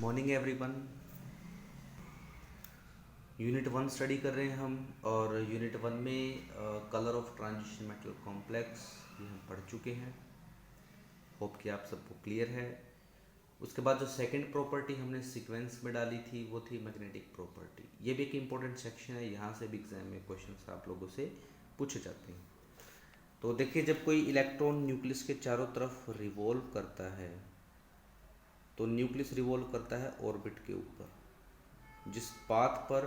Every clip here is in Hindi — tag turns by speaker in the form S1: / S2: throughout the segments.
S1: Morning everyone. यूनिट 1 स्टडी कर रहे हैं हम, और यूनिट 1 में colour of transition metal complex ये हम पढ़ चुके हैं। होप कि आप सबको क्लियर है। उसके बाद जो सेकंड प्रॉपर्टी हमने सीक्वेंस में डाली थी वो थी मैग्नेटिक प्रॉपर्टी। ये भी एक इम्पोर्टेंट सेक्शन है, यहाँ से भी एग्जाम में क्वेश्चंस आप लोगों से पूछे जाते हैं। तो देखिए, जब कोई इलेक्ट्रॉन न्यूक्लियस के चारों तरफ रिवॉल्व करता है तो न्यूक्लियस रिवॉल्व करता है ऑर्बिट के ऊपर। जिस पाथ पर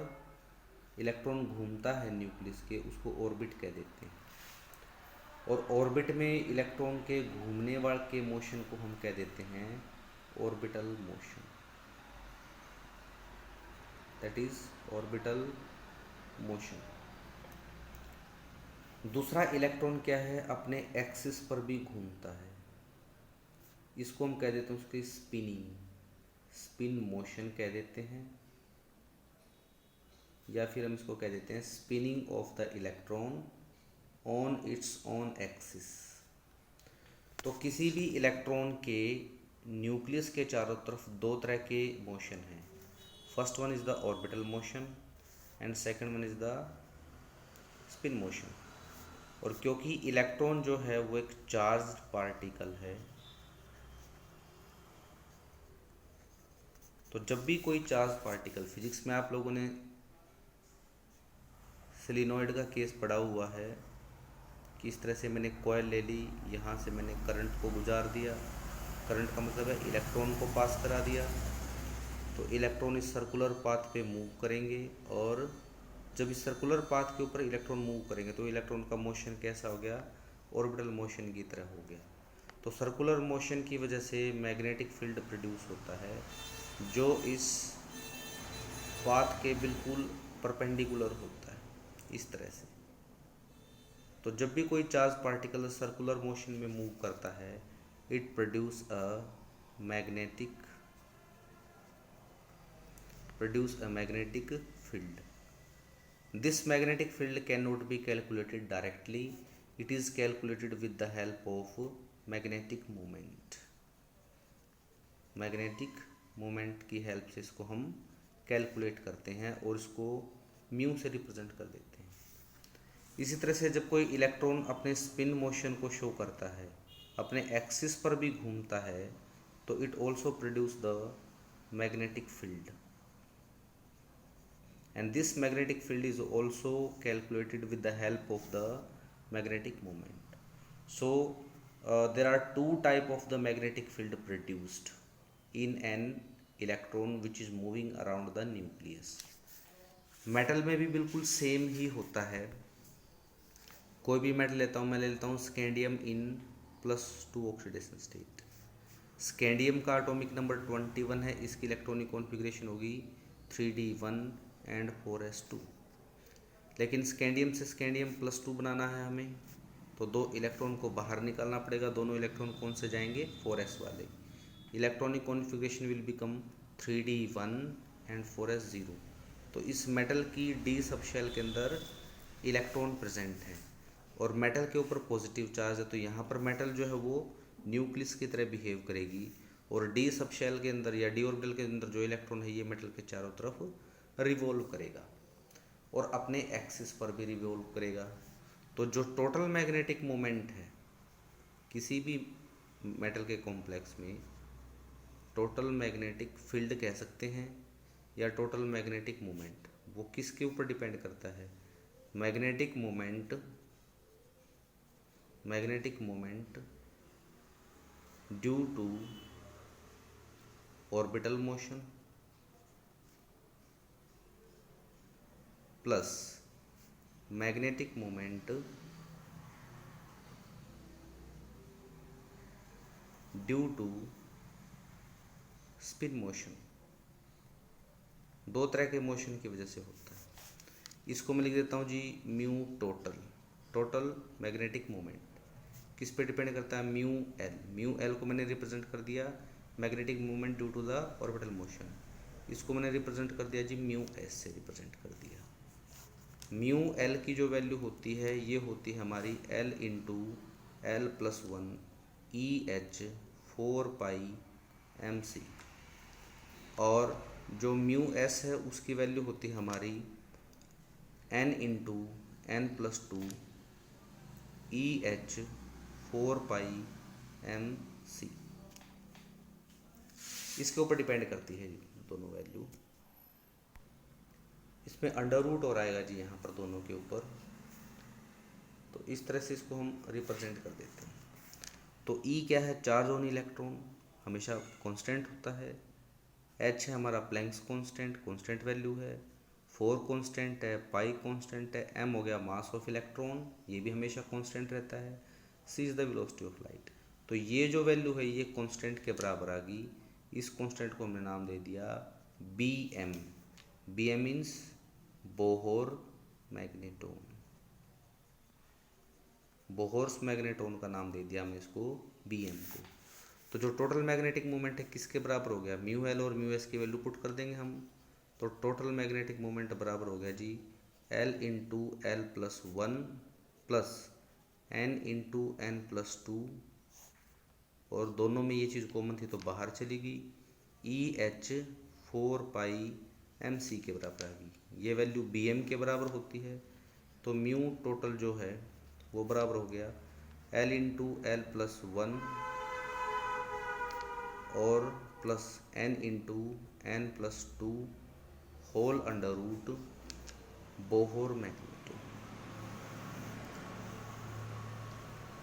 S1: इलेक्ट्रॉन घूमता है न्यूक्लियस के, उसको ऑर्बिट कह देते हैं। और ऑर्बिट में इलेक्ट्रॉन के घूमने वाले के मोशन को हम कह देते हैं orbital motion. That is orbital motion. दूसरा, इलेक्ट्रॉन क्या है, अपने एक्सिस पर भी घूमता है। इसको हम कह देते हैं उसकी स्पिन मोशन कह देते हैं, या फिर हम इसको कह देते हैं spinning of the electron on its own axis. तो किसी भी इलेक्ट्रॉन के न्यूक्लियस के चारों तरफ दो तरह के मोशन हैं। First one is the orbital motion and second one is the spin motion. और क्योंकि इलेक्ट्रॉन जो है वो एक चार्ज्ड पार्टिकल है, तो जब भी कोई चार्ज पार्टिकल, फिजिक्स में आप लोगों ने सोलेनॉइड का केस पढ़ा हुआ है कि इस तरह से मैंने कॉइल ले ली, यहाँ से मैंने करंट को गुजार दिया। करंट का मतलब है इलेक्ट्रॉन को पास करा दिया। तो इलेक्ट्रॉन इस सर्कुलर पाथ पे मूव करेंगे, और जब इस सर्कुलर पाथ के ऊपर इलेक्ट्रॉन मूव करेंगे तो इलेक्ट्रॉन का मोशन कैसा हो गया, ऑर्बिटल मोशन की तरह हो गया। तो सर्कुलर मोशन की वजह से मैग्नेटिक फील्ड प्रोड्यूस होता है, जो इस पाथ के बिल्कुल परपेंडिकुलर होता है, इस तरह से। तो जब भी कोई चार्ज पार्टिकल सर्कुलर मोशन में मूव करता है, it produce a magnetic field. This magnetic field can not be calculated directly, it is calculated with the help of magnetic moment. Magnetic moment की हेल्प से इसको हम कैलकुलेट करते हैं और इसको म्यू से रिप्रेजेंट कर देते हैं। इसी तरह से जब कोई इलेक्ट्रॉन अपने स्पिन मोशन को शो करता है, अपने एक्सिस पर भी घूमता है, तो it also produce the magnetic field, and this magnetic field is also calculated with the help of the magnetic moment. So there are two type of the magnetic field produced in an electron which is moving around the nucleus। Metal में भी बिल्कुल सेम ही होता है। कोई भी मेटल लेता हूँ, मैं ले लेता हूँ स्कैंडियम इन +2 ऑक्सीडेशन स्टेट। स्कैंडियम का एटॉमिक नंबर 21 है, इसकी इलेक्ट्रॉनिक कॉन्फ़िगरेशन होगी 3d1 एंड 4s2। लेकिन स्कैंडियम से स्कैंडियम +2 बनाना है हमें, तो दो इलेक्ट्रॉन को बाहर निकालना पड़ेगा। दोनों इलेक्ट्रॉन कौन से जाएंगे, 4s वाले। Electronic configuration will become 3d1 and 4s0। तो इस मेटल की डी सब शेल के अंदर इलेक्ट्रॉन प्रेजेंट है, और मेटल के ऊपर पॉजिटिव चार्ज है, तो यहाँ पर मेटल जो है वो न्यूक्लियस की तरह बिहेव करेगी, और डी सब शेल के अंदर या डी ऑर्बिटल के अंदर जो इलेक्ट्रॉन है ये मेटल के चारों तरफ रिवॉल्व करेगा और अपने एक्सिस पर भी रिवॉल्व करेगा। तो जो टोटल मैग्नेटिक मोमेंट है किसी भी मेटल के कॉम्प्लेक्स में, टोटल मैग्नेटिक फील्ड कह सकते हैं या टोटल मैग्नेटिक मोमेंट, वो किसके ऊपर डिपेंड करता है, magnetic moment due to orbital motion plus magnetic moment due to spin motion. दो तरह के मोशन की वजह से होता है। इसको मैं लिख देता हूँ G mu total magnetic moment किस पे डिपेंड करता है, म्यू एल को मैंने रिप्रेजेंट कर दिया magnetic moment due to the orbital motion. इसको मैंने रिप्रेजेंट कर दिया जी म्यू एस से रिप्रेजेंट कर दिया। म्यू एल की जो वैल्यू होती है ये होती है हमारी L into L+1 EH 4π mc। और जो म्यू एस है उसकी वैल्यू होती है हमारी n into N plus two e h 4π m c। इसके ऊपर डिपेंड करती है दोनों वैल्यू। इसमें अंडर रूट और आएगा जी यहाँ पर दोनों के ऊपर, तो इस तरह से इसको हम रिप्रेजेंट कर देते हैं। तो E क्या है, चार्ज ऑन इलेक्ट्रॉन, हमेशा कांस्टेंट होता है। H है हमारा प्लैंक्स कांस्टेंट, कांस्टेंट वैल्यू है। 4 कांस्टेंट है, पाई कांस्टेंट है। M हो गया मास ऑफ इलेक्ट्रॉन, ये भी हमेशा कांस्टेंट रहता है। C is the velocity of light. तो ये जो वैल्यू है ये कांस्टेंट के बराबर आ गई। इस कांस्टेंट को हमने नाम दे दिया Bm। Bm means Bohr magneton. Bohr's magneton का नाम दे दिया हमने इसको Bm को। तो जो टोटल मैग्नेटिक मोमेंट है किसके बराबर हो गया, म्यू एल और म्यू एस की वैल्यू पुट कर देंगे हम। तो टोटल मैग्नेटिक मोमेंट बराबर हो गया जी L into L plus one plus N into N plus two, और दोनों में ये चीज़ कॉमन थी तो बाहर चली गई। EH 4π m c के बराबर आ गई। ये वैल्यू Bm के बराबर होती है। तो म्यू टोटल जो है वो बराबर हो गया L into L plus one और plus N into N plus two whole under root Bohr magneto.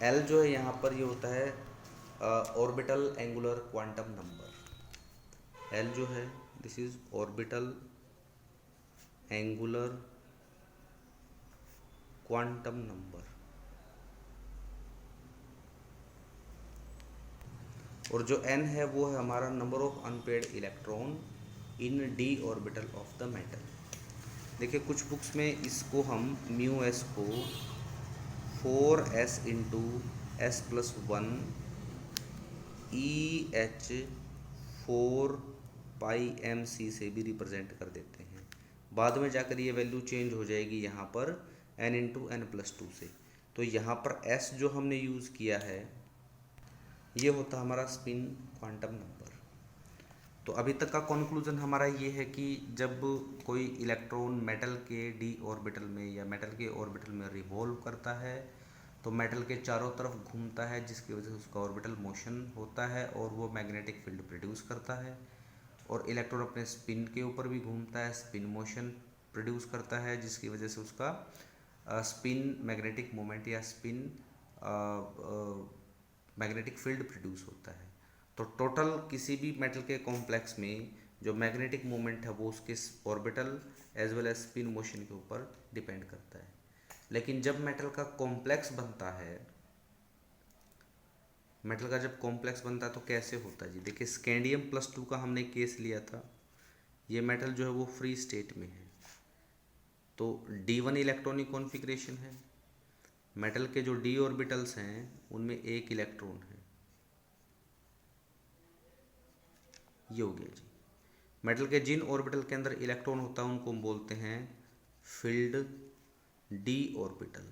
S1: L जो है यहाँ पर ये होता है orbital angular quantum number. L जो है this is orbital angular quantum number. और जो n है वो है हमारा number of unpaired electron in d orbital of the metal. देखिए कुछ बुक्स में इसको हम म्यू एस को 4s into S plus one EH 4π m c से भी रिप्रेजेंट कर देते हैं। बाद में जाकर ये वैल्यू चेंज हो जाएगी यहाँ पर n into N plus two से। तो यहाँ पर s जो हमने यूज़ किया है ये होता हमारा स्पिन क्वांटम नंबर। तो अभी तक का कंक्लूजन हमारा ये है कि जब कोई इलेक्ट्रॉन मेटल के d ऑर्बिटल में या मेटल के ऑर्बिटल में रिवॉल्व करता है तो मेटल के चारों तरफ घूमता है, जिसकी वजह से उसका ऑर्बिटल मोशन होता है और वो मैग्नेटिक फील्ड प्रोड्यूस करता है। और इलेक्ट्रॉन अपने स्पिन के ऊपर भी घूमता है, स्पिन मोशन प्रोड्यूस करता है, जिसकी वजह से उसका स्पिन मैग्नेटिक मोमेंट या स्पिन मैग्नेटिक फील्ड प्रोड्यूस होता है। तो टोटल किसी भी मेटल के कॉम्प्लेक्स में जो मैग्नेटिक मोमेंट है वो उसके orbital as well as spin motion के ऊपर डिपेंड करता है। लेकिन जब मेटल का कॉम्प्लेक्स बनता है, मेटल का जब कॉम्प्लेक्स बनता है तो कैसे होता है जी, देखिए स्कैंडियम प्लस टू का हमने केस लिया था। ये मेटल जो है वो फ्री स्टेट में है, तो D1 इलेक्ट्रॉनिक कॉन्फ़िगरेशन है। मेटल के जो d ऑर्बिटल्स हैं उनमें एक इलेक्ट्रॉन है, ये हो गया जी। मेटल के जिन ऑर्बिटल के अंदर इलेक्ट्रॉन होता है उनको हम बोलते हैं फिल्ड d ऑर्बिटल,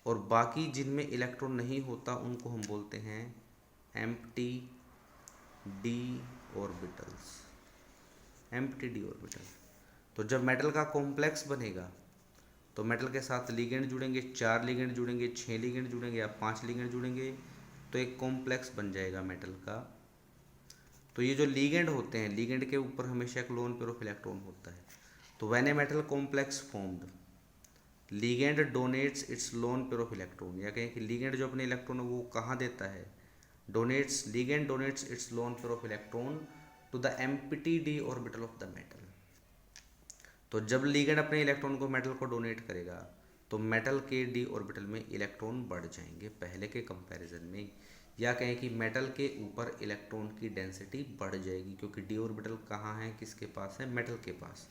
S1: और बाकी जिनमें इलेक्ट्रॉन नहीं होता उनको हम बोलते हैं empty d orbitals, empty d orbital. तो जब मेटल का कॉम्प्लेक्स बनेगा तो मेटल के साथ लिगेंड जुड़ेंगे, 4 लिगेंड जुड़ेंगे, 6 लिगेंड जुड़ेंगे या 5 लिगेंड जुड़ेंगे, तो एक कॉम्प्लेक्स बन जाएगा मेटल का। तो ये जो लिगेंड होते हैं, लिगेंड के ऊपर हमेशा एक लोन पेयर ऑफ इलेक्ट्रॉन होता है। तो when a metal complex formed, ligand donates its lone pair of electron, या कहें कि लिगेंड जो अपने इलेक्ट्रॉन है वो कहाँ देता है, donates, ligand donates its lone pair of electron to the empty d orbital of the metal. तो जब लिगेंड अपने इलेक्ट्रॉन को मेटल को डोनेट करेगा तो मेटल के d ऑर्बिटल में इलेक्ट्रॉन बढ़ जाएंगे पहले के कंपैरिजन में, या कहें कि मेटल के ऊपर इलेक्ट्रॉन की डेंसिटी बढ़ जाएगी, क्योंकि d ऑर्बिटल कहाँ है, किसके पास है, मेटल के पास।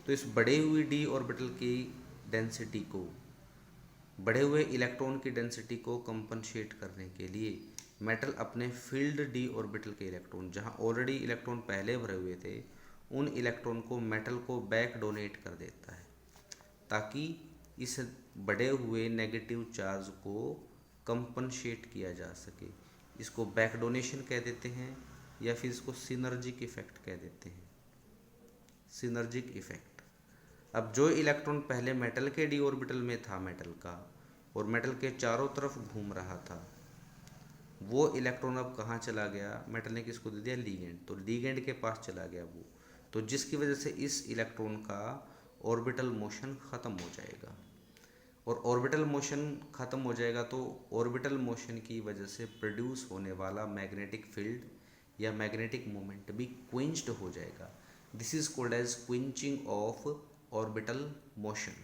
S1: तो इस बढ़े हुई d ऑर्बिटल की डेंसिटी को, बढ़े हुए इलेक्ट्रॉन की डेंसिटी को कंपनसेट करने के लिए मेटल अपने फील्ड d ऑर्बिटल के इलेक्ट्रॉन, जहाँ ऑलरेडी इलेक्ट्रॉन पहले भरे हुए थे, उन इलेक्ट्रॉन को मेटल को बैक डोनेट कर देता है, ताकि इस बढ़े हुए नेगेटिव चार्ज को कंपनसेट किया जा सके। इसको बैक डोनेशन कह देते हैं, या फिर इसको सिनर्जिक इफेक्ट कह देते हैं, सिनर्जिक इफेक्ट। अब जो इलेक्ट्रॉन पहले मेटल के डी ऑर्बिटल में था मेटल का, और मेटल के चारों तरफ घूम रहा था, वो इलेक्ट्रॉन अब कहाँ चला गया, मेटल ने किसको दे दिया, लीगेंड, तो लीगेंड के पास चला गया वो, तो जिसकी वजह से इस इलेक्ट्रॉन का ऑर्बिटल मोशन ख़त्म हो जाएगा। और ऑर्बिटल मोशन ख़त्म हो जाएगा तो ऑर्बिटल मोशन की वजह से प्रोड्यूस होने वाला मैग्नेटिक फील्ड या मैग्नेटिक मोमेंट भी क्विंच्ड हो जाएगा। This is called as quenching of orbital motion.